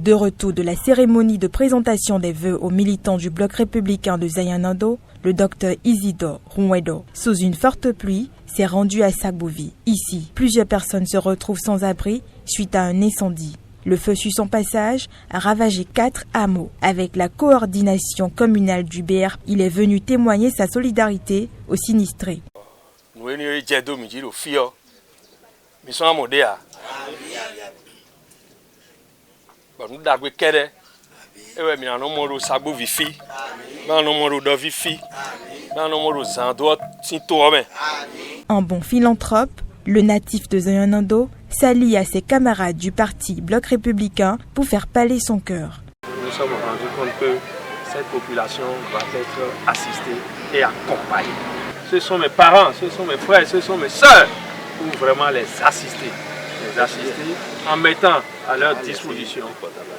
De retour de la cérémonie de présentation des vœux aux militants du bloc républicain de Zayanondo, le docteur Isidore Rouedo, sous une forte pluie, s'est rendu à Sagbovi. Ici, plusieurs personnes se retrouvent sans abri suite à un incendie. Le feu sur son passage a ravagé 4 hameaux. Avec la coordination communale du BR, il est venu témoigner sa solidarité aux sinistrés. Un bon philanthrope, le natif de Zayanondo s'allie à ses camarades du parti Bloc républicain pour faire pâler son cœur. Nous sommes rendus compte que cette population doit être assistée et accompagnée. Ce sont mes parents, ce sont mes frères, ce sont mes soeurs pour vraiment les assister en mettant à leur disposition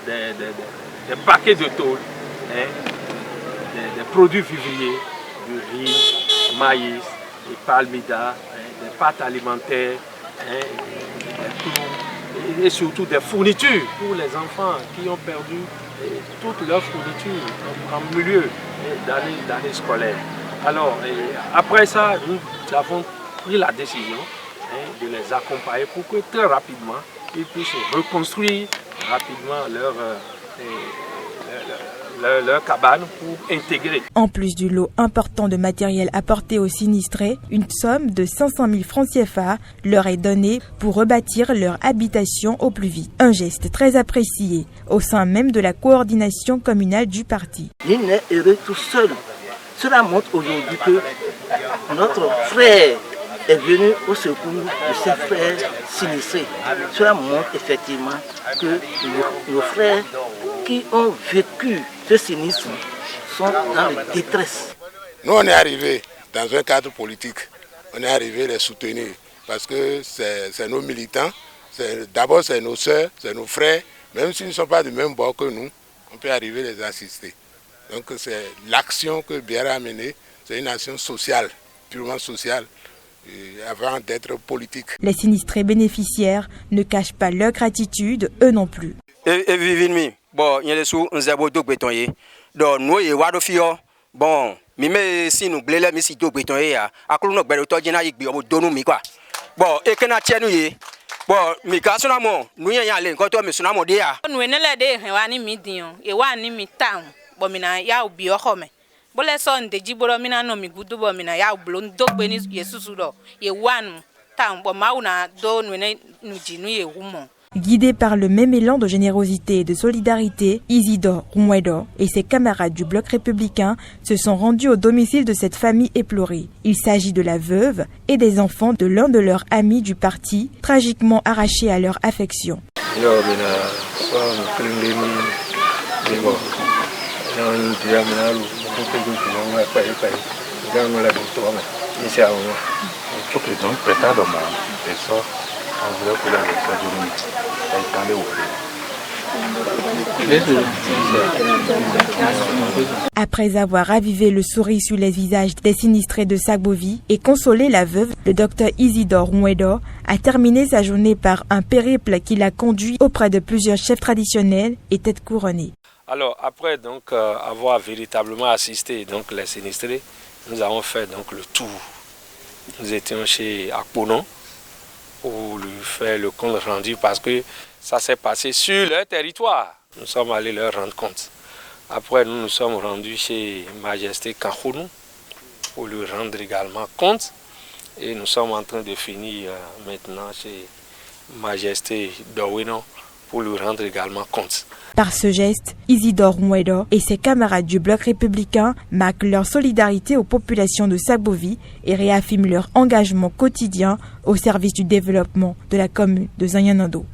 des paquets de tôle, des produits vivriers, du riz, maïs, des palmida, des pâtes alimentaires, et surtout des fournitures pour les enfants qui ont perdu toutes leurs fournitures en milieu d'année scolaire. Alors, après ça, nous avons pris la décision de les accompagner pour que très rapidement, ils puissent reconstruire rapidement leur cabane pour intégrer. En plus du lot important de matériel apporté aux sinistrés, une somme de 500 000 francs CFA leur est donnée pour rebâtir leur habitation au plus vite. Un geste très apprécié au sein même de la coordination communale du parti. Il n'est heureux tout seul. Cela montre aujourd'hui que notre frère est venu au secours de ses frères sinistrés. Cela montre effectivement que nos frères qui ont vécu ce sinistre sont dans la détresse. Nous, on est arrivés dans un cadre politique. On est arrivés les soutenir parce que c'est nos militants. D'abord, c'est nos soeurs, c'est nos frères. Même s'ils ne sont pas du même bord que nous, on peut arriver les assister. Donc, c'est l'action que Biara a menée. C'est une action sociale, purement sociale, avant d'être politique. Les sinistrés bénéficiaires ne cachent pas leur gratitude, eux non plus. Bon, il y a des sous, nous avons deux bétons. Donc, nous, il y a des filles. Bon, mais si nous voulons, mais si deux bétons, à quoi nous voulons, il y a des bétons, quoi. Bon, et que nous tiens, bon, mais quand nous y allons, quand nous sommes allés, nous sommes allés, midi, et nous mi-temps, bon, il y a des bétons. Bon, les sons de Djibouti, mina no mi gudu bo mina ya blon dog beni yesusu do ye wan tam bo mauna do nu jinu ye humo. Guidés par le même élan de générosité et de solidarité, Isidore Rouedo et ses camarades du bloc républicain se sont rendus au domicile de cette famille éplorée. Il s'agit de la veuve et des enfants de l'un de leurs amis du parti, tragiquement arrachés à leur affection. Après avoir ravivé le sourire sur les visages des sinistrés de Sagbovi et consolé la veuve, le docteur Isidore Rouedo a terminé sa journée par un périple qui l'a conduit auprès de plusieurs chefs traditionnels et têtes couronnées. Alors après donc avoir véritablement assisté donc les sinistrés, nous avons fait donc le tour. Nous étions chez Akponon pour lui faire le compte rendu parce que ça s'est passé sur leur territoire. Nous sommes allés leur rendre compte. Après nous nous sommes rendus chez Majesté Kankhounou pour lui rendre également compte. Et nous sommes en train de finir maintenant chez Majesté Dowino pour lui rendre également compte. Par ce geste, Isidore Rouedo et ses camarades du bloc républicain marquent leur solidarité aux populations de Sagbovi et réaffirment leur engagement quotidien au service du développement de la commune de Zayanondo.